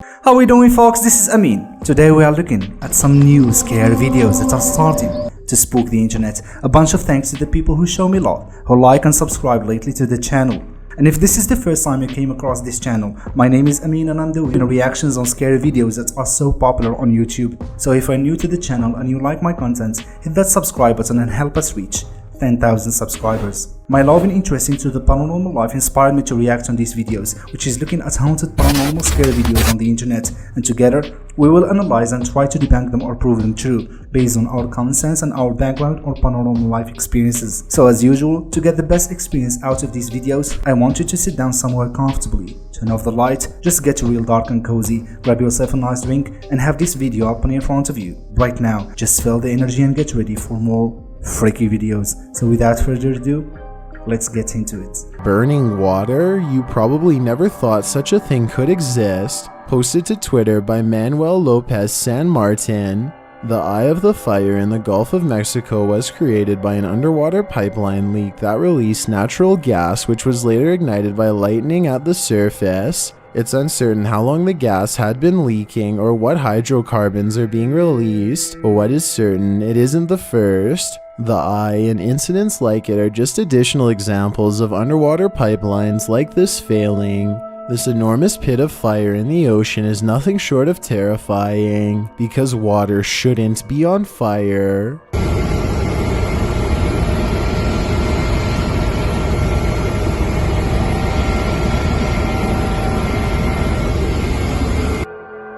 How are we doing, folks? This is Amin. Today we are looking at some new scary videos that are starting to spook the internet. A bunch of thanks to the people who show me love, who like and subscribe lately to the channel. And if this is the first time you came across this channel, my name is Amin and I'm doing reactions on scary videos that are so popular on YouTube. So if you're new to the channel and you like my content, hit that subscribe button and help us reach 10,000 subscribers. My love and interest into the paranormal life inspired me to react on these videos, which is looking at haunted paranormal scary videos on the internet, and together we will analyze and try to debunk them or prove them true based on our common sense and our background or paranormal life experiences. So as usual, to get the best experience out of these videos, I want you to sit down somewhere comfortably, turn off the light, just get real dark and cozy, grab yourself a nice drink and have this video up in front of you right now. Just feel the energy and get ready for more freaky videos. So without further ado, let's get into it. Burning water? You probably never thought such a thing could exist. Posted to Twitter by Manuel Lopez San Martin. The eye of the fire in the Gulf of Mexico was created by an underwater pipeline leak that released natural gas, which was later ignited by lightning at the surface. It's uncertain how long the gas had been leaking or what hydrocarbons are being released, but what is certain, it isn't the first. The eye and incidents like it are just additional examples of underwater pipelines like this failing. This enormous pit of fire in the ocean is nothing short of terrifying, because water shouldn't be on fire.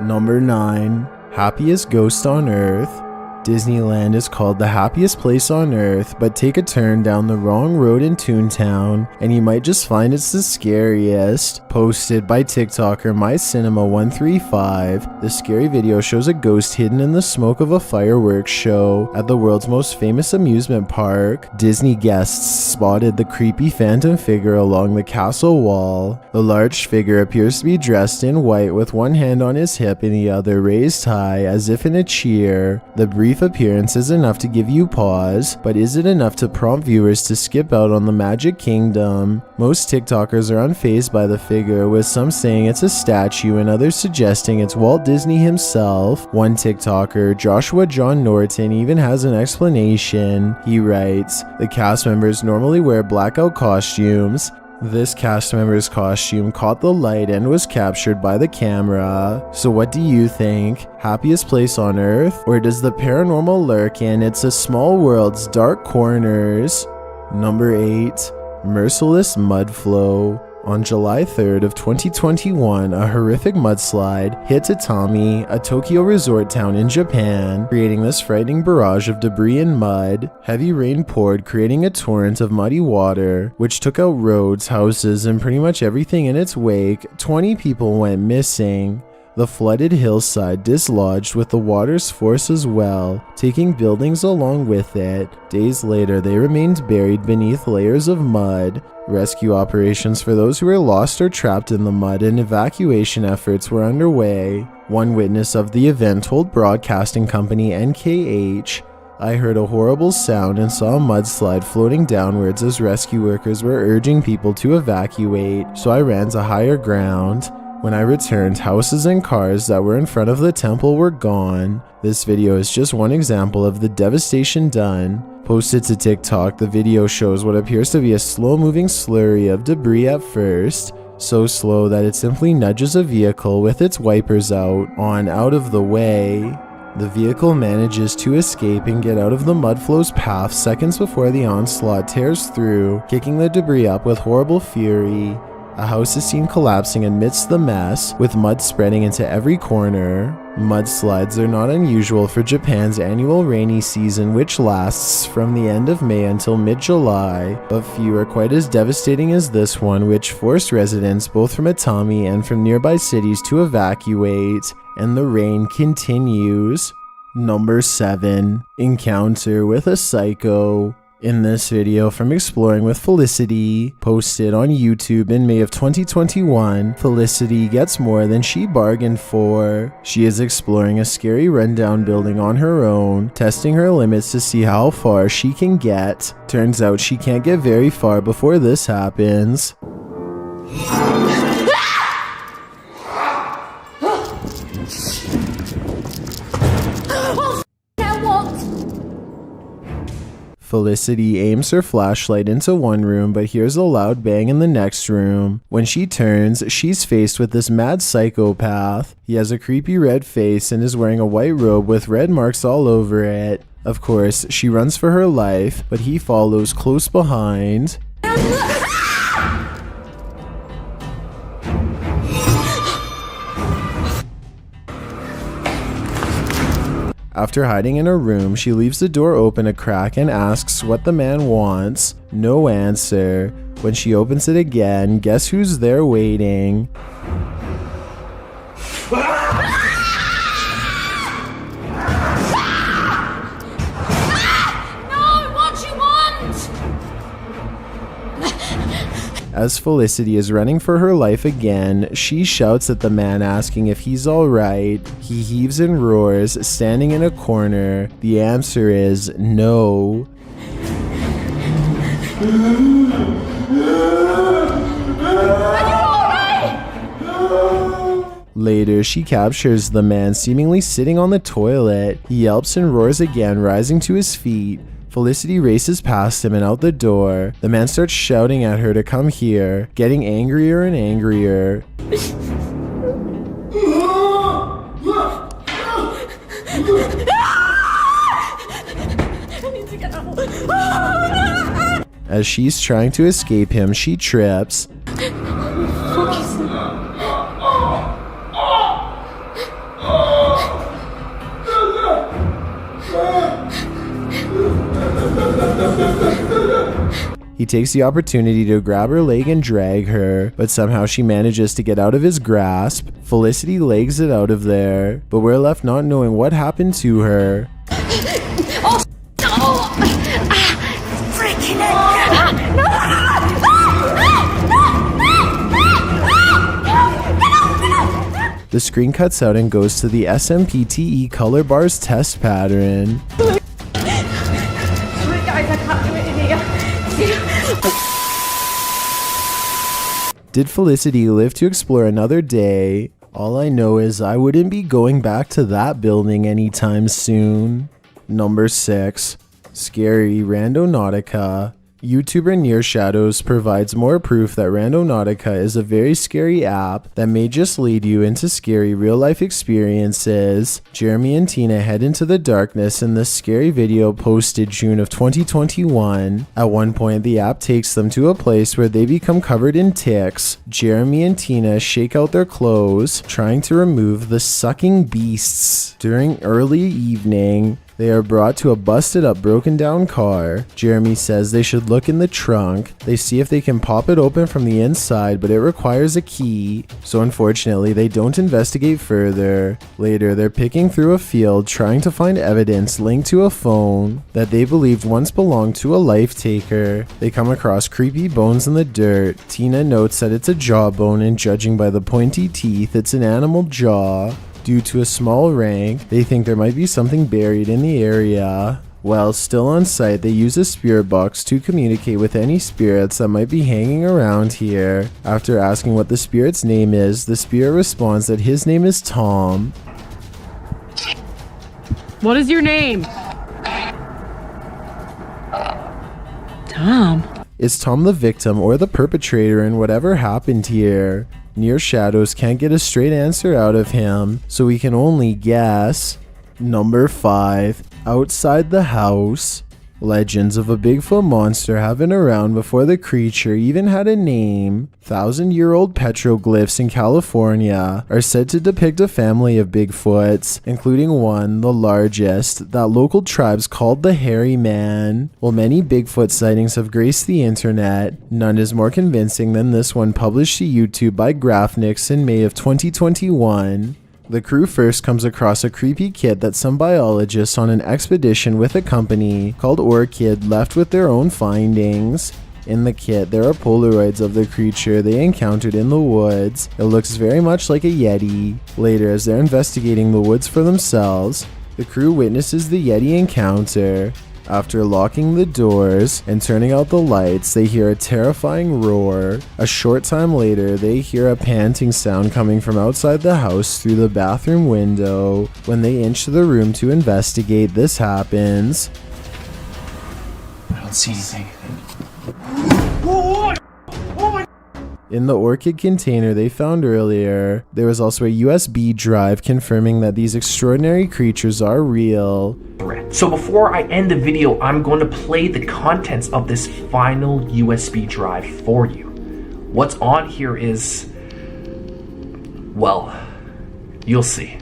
Number 9. Happiest Ghost on Earth. Disneyland is called the happiest place on earth, but take a turn down the wrong road in Toontown and you might just find it's the scariest. Posted by TikToker MyCinema135, the scary video shows a ghost hidden in the smoke of a fireworks show at the world's most famous amusement park. Disney guests spotted the creepy phantom figure along the castle wall. The large figure appears to be dressed in white with one hand on his hip and the other raised high as if in a cheer. The brief appearance is enough to give you pause, but is it enough to prompt viewers to skip out on the Magic Kingdom? Most TikTokers are unfazed by the figure, with some saying it's a statue and others suggesting it's Walt Disney himself. One TikToker, Joshua John Norton, even has an explanation. He writes, "The cast members normally wear blackout costumes. This cast member's costume caught the light and was captured by the camera. So what do you think? Happiest place on earth? Or does the paranormal lurk in It's a Small World's dark corners?" Number 8. Merciless mud flow. On July 3rd of 2021, a horrific mudslide hit Tatami, a Tokyo resort town in Japan, creating this frightening barrage of debris and mud. Heavy rain poured, creating a torrent of muddy water, which took out roads, houses, and pretty much everything in its wake. 20 people went missing. The flooded hillside dislodged with the water's force as well, taking buildings along with it. Days later, they remained buried beneath layers of mud. Rescue operations for those who were lost or trapped in the mud and evacuation efforts were underway. One witness of the event told broadcasting company NKH, "I heard a horrible sound and saw a mudslide floating downwards as rescue workers were urging people to evacuate, so I ran to higher ground. When I returned, houses and cars that were in front of the temple were gone." This video is just one example of the devastation done. Posted to TikTok, the video shows what appears to be a slow-moving slurry of debris at first, so slow that it simply nudges a vehicle with its wipers out of the way. The vehicle manages to escape and get out of the mudflow's path seconds before the onslaught tears through, kicking the debris up with horrible fury. A house is seen collapsing amidst the mess, with mud spreading into every corner. Mudslides are not unusual for Japan's annual rainy season, which lasts from the end of May until mid-July, but few are quite as devastating as this one, which forced residents both from Atami and from nearby cities to evacuate, and the rain continues. Number 7. Encounter with a Psycho. In this video from Exploring with Felicity, posted on YouTube in May of 2021, Felicity gets more than she bargained for. She is exploring a scary rundown building on her own, testing her limits to see how far she can get. Turns out she can't get very far before this happens. Now what? Felicity aims her flashlight into one room but hears a loud bang in the next room. When she turns, she's faced with this mad psychopath. He has a creepy red face and is wearing a white robe with red marks all over it. Of course, she runs for her life, but he follows close behind. After hiding in her room, she leaves the door open a crack and asks what the man wants. No answer. When she opens it again, guess who's there waiting? As Felicity is running for her life again, she shouts at the man asking if he's alright. He heaves and roars, standing in a corner. The answer is no. Later, she captures the man seemingly sitting on the toilet. He yelps and roars again, rising to his feet. Felicity races past him and out the door. The man starts shouting at her to come here, getting angrier and angrier. As she's trying to escape him, she trips. He takes the opportunity to grab her leg and drag her, but somehow she manages to get out of his grasp. Felicity legs it out of there, but we're left not knowing what happened to her. The screen cuts out and goes to the SMPTE color bars test pattern. Did Felicity live to explore another day? All I know is I wouldn't be going back to that building anytime soon. Number 6. Scary Randonautica. YouTuber Near Shadows provides more proof that Randonautica is a very scary app that may just lead you into scary real-life experiences. Jeremy and Tina head into the darkness in this scary video posted June of 2021. At one point, the app takes them to a place where they become covered in ticks. Jeremy and Tina shake out their clothes, trying to remove the sucking beasts. During early evening, they are brought to a busted up, broken down car. Jeremy says they should look in the trunk. They see if they can pop it open from the inside, but it requires a key. So unfortunately, they don't investigate further. Later, they're picking through a field trying to find evidence linked to a phone that they believed once belonged to a life taker. They come across creepy bones in the dirt. Tina notes that it's a jawbone, and judging by the pointy teeth, it's an animal jaw. Due to a small rank, they think there might be something buried in the area. While still on site, they use a spirit box to communicate with any spirits that might be hanging around here. After asking what the spirit's name is, the spirit responds that his name is Tom. What is your name? Tom. Is Tom the victim or the perpetrator in whatever happened here? Near Shadows can't get a straight answer out of him, so we can only guess. Number 5. Outside the house. Legends of a Bigfoot monster have been around before the creature even had a name. 1,000-year-old petroglyphs in California are said to depict a family of Bigfoots, including one, the largest, that local tribes called the Hairy Man. While many Bigfoot sightings have graced the internet, none is more convincing than this one published to YouTube by Graphnix in May of 2021. The crew first comes across a creepy kit that some biologists on an expedition with a company called Orchid left with their own findings. In the kit, there are Polaroids of the creature they encountered in the woods. It looks very much like a Yeti. Later, as they're investigating the woods for themselves, the crew witnesses the Yeti encounter. After locking the doors and turning out the lights, they hear a terrifying roar. A short time later, they hear a panting sound coming from outside the house through the bathroom window. When they inch to the room to investigate, this happens. I don't see anything. In the orchid container they found earlier, there was also a USB drive confirming that these extraordinary creatures are real. So before I end the video, I'm going to play the contents of this final USB drive for you. What's on here is, well, you'll see.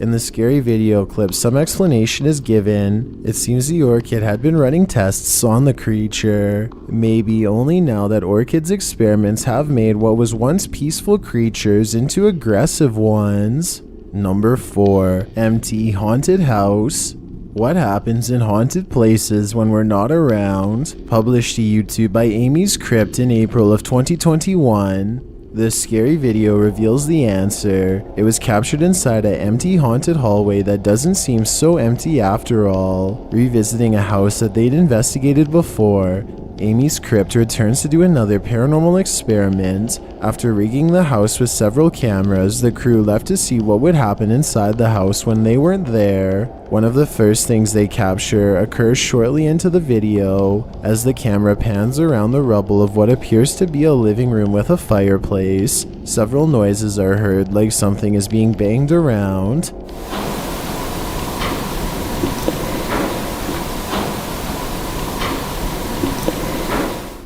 In the scary video clip, some explanation is given. It seems the orchid had been running tests on the creature. Maybe only now that orchids' experiments have made what was once peaceful creatures into aggressive ones. Number 4. Empty haunted house. What happens in haunted places when we're not around? Published to YouTube by Amy's Crypt in April of 2021. This scary video reveals the answer. It was captured inside an empty haunted hallway that doesn't seem so empty after all. Revisiting a house that they'd investigated before, Amy's Crypt returns to do another paranormal experiment. After rigging the house with several cameras, the crew left to see what would happen inside the house when they weren't there. One of the first things they capture occurs shortly into the video, as the camera pans around the rubble of what appears to be a living room with a fireplace. Several noises are heard, like something is being banged around.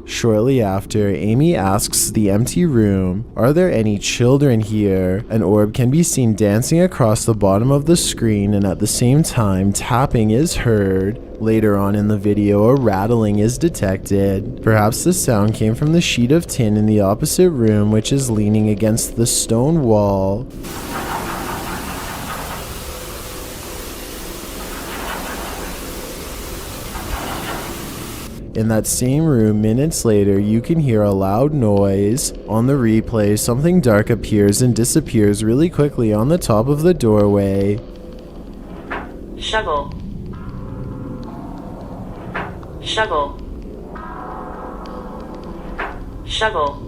Shortly after, Amy asks the empty room, "Are there any children here?" An orb can be seen dancing across the bottom of the screen, and at the same time, tapping is heard. Later on in the video, a rattling is detected. Perhaps the sound came from the sheet of tin in the opposite room, which is leaning against the stone wall. In that same room, minutes later, you can hear a loud noise. On the replay, something dark appears and disappears really quickly on the top of the doorway. Shovel. Shovel. Shovel.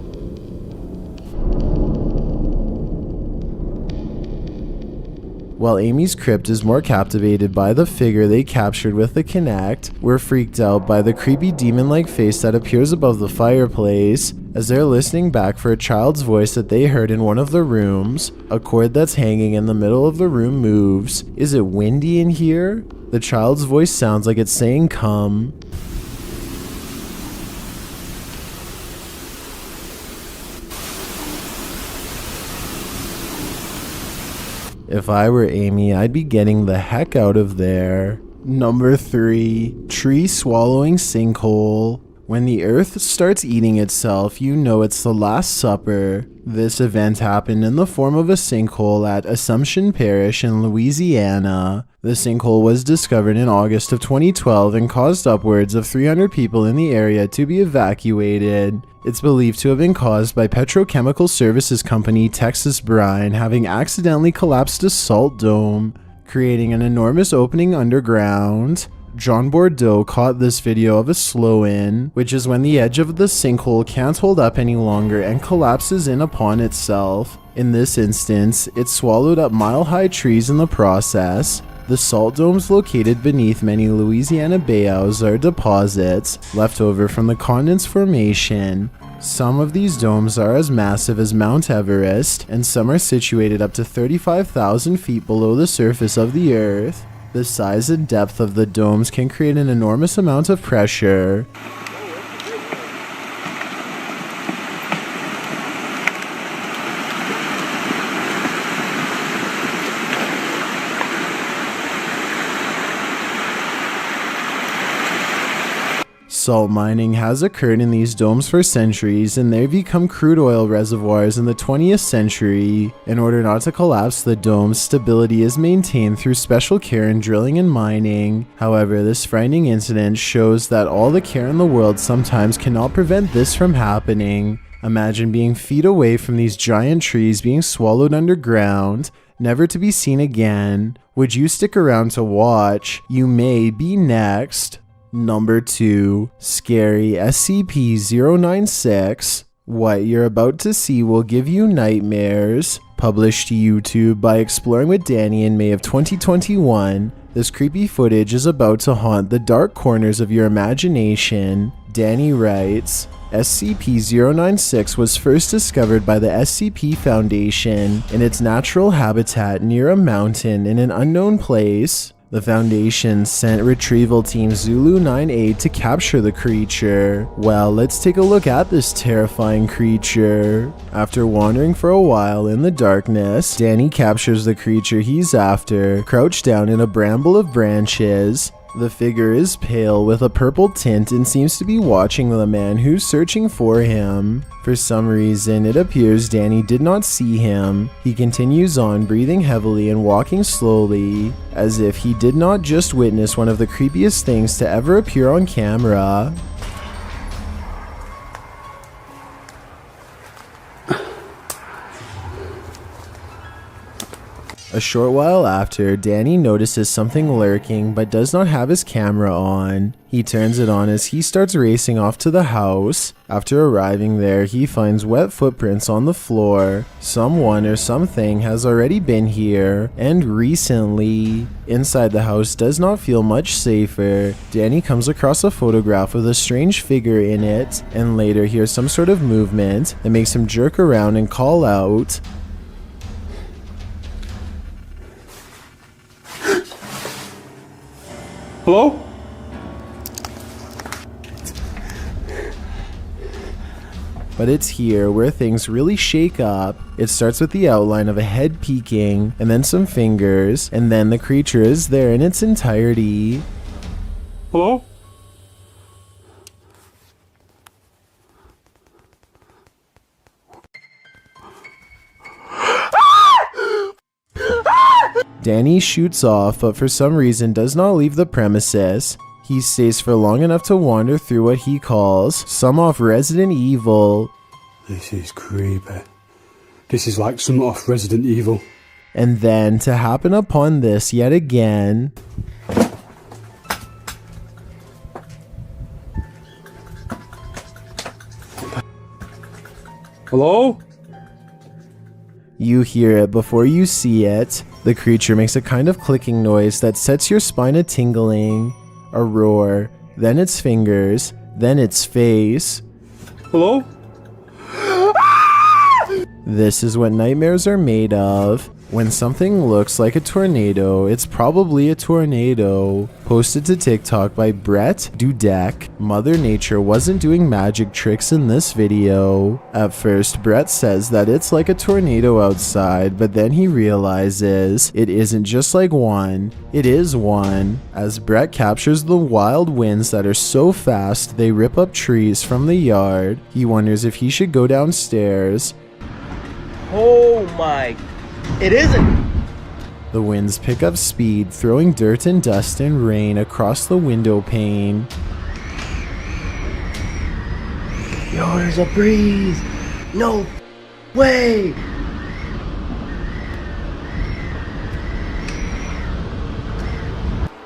While Amy's Crypt is more captivated by the figure they captured with the Kinect, we're freaked out by the creepy demon-like face that appears above the fireplace. As they're listening back for a child's voice that they heard in one of the rooms, a cord that's hanging in the middle of the room moves. Is it windy in here? The child's voice sounds like it's saying come. If I were Amy, I'd be getting the heck out of there. Number 3. Tree swallowing sinkhole. When the earth starts eating itself, you know it's the Last Supper. This event happened in the form of a sinkhole at Assumption Parish in Louisiana. The sinkhole was discovered in August of 2012 and caused upwards of 300 people in the area to be evacuated. It's believed to have been caused by petrochemical services company Texas Brine having accidentally collapsed a salt dome, creating an enormous opening underground. John Bordeaux caught this video of a slow-in, which is when the edge of the sinkhole can't hold up any longer and collapses in upon itself. In this instance, it swallowed up mile-high trees in the process. The salt domes located beneath many Louisiana bayous are deposits left over from the Continental Formation. Some of these domes are as massive as Mount Everest, and some are situated up to 35,000 feet below the surface of the Earth. The size and depth of the domes can create an enormous amount of pressure. Salt mining has occurred in these domes for centuries, and they've become crude oil reservoirs in the 20th century. In order not to collapse the domes, stability is maintained through special care in drilling and mining. However, this frightening incident shows that all the care in the world sometimes cannot prevent this from happening. Imagine being feet away from these giant trees being swallowed underground, never to be seen again. Would you stick around to watch? You may be next. Number 2. Scary SCP-096. What you're about to see will give you nightmares. Published to YouTube by Exploring with Danny in May of 2021, this creepy footage is about to haunt the dark corners of your imagination. Danny writes, SCP-096 was first discovered by the SCP Foundation in its natural habitat near a mountain in an unknown place. The Foundation sent retrieval team Zulu 9-8 to capture the creature. Well, let's take a look at this terrifying creature. After wandering for a while in the darkness, Danny captures the creature he's after, crouched down in a bramble of branches. The figure is pale with a purple tint and seems to be watching the man who's searching for him. For some reason, it appears Danny did not see him. He continues on, breathing heavily and walking slowly, as if he did not just witness one of the creepiest things to ever appear on camera. A short while after, Danny notices something lurking but does not have his camera on. He turns it on as he starts racing off to the house. After arriving there, he finds wet footprints on the floor. Someone or something has already been here, and recently. Inside the house does not feel much safer. Danny comes across a photograph with a strange figure in it, and later hears some sort of movement that makes him jerk around and call out, Hello? But it's here where things really shake up. It starts with the outline of a head peeking, and then some fingers, and then the creature is there in its entirety. Hello? Danny shoots off, but for some reason does not leave the premises. He stays for long enough to wander through what he calls some off Resident Evil. This is creepy. This is like some off Resident Evil. And then to happen upon this yet again. Hello? You hear it before you see it. The creature makes a kind of clicking noise that sets your spine a tingling. A roar, then its fingers, then its face. Hello? This is what nightmares are made of. When something looks like a tornado, it's probably a tornado. Posted to TikTok by Brett Dudek. Mother Nature wasn't doing magic tricks in this video. At first, Brett says that it's like a tornado outside, but then he realizes it isn't just like one, it is one. As Brett captures the wild winds that are so fast they rip up trees from the yard, he wonders if he should go downstairs. Oh my... It isn't! The winds pick up speed, throwing dirt and dust and rain across the window pane. Yo, there's a breeze! No way!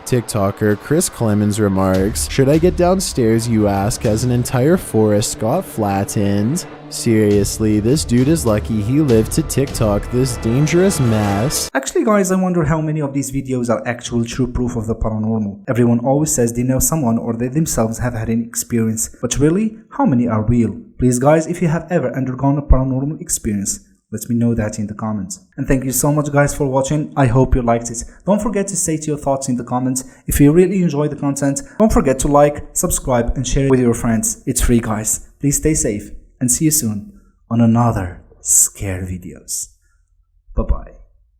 TikToker Chris Clemens remarks, "Should I get downstairs, you ask, as an entire forest got flattened? Seriously, this dude is lucky he lived to TikTok this dangerous mess." Actually guys, I wonder how many of these videos are actual true proof of the paranormal. Everyone always says they know someone or they themselves have had an experience, but really, how many are real? Please guys, if you have ever undergone a paranormal experience, let me know that in the comments. And thank you so much guys for watching. I hope you liked it. Don't forget to state your thoughts in the comments. If you really enjoy the content, don't forget to like, subscribe and share it with your friends. It's free guys. Please stay safe and see you soon on another scare videos. Bye bye.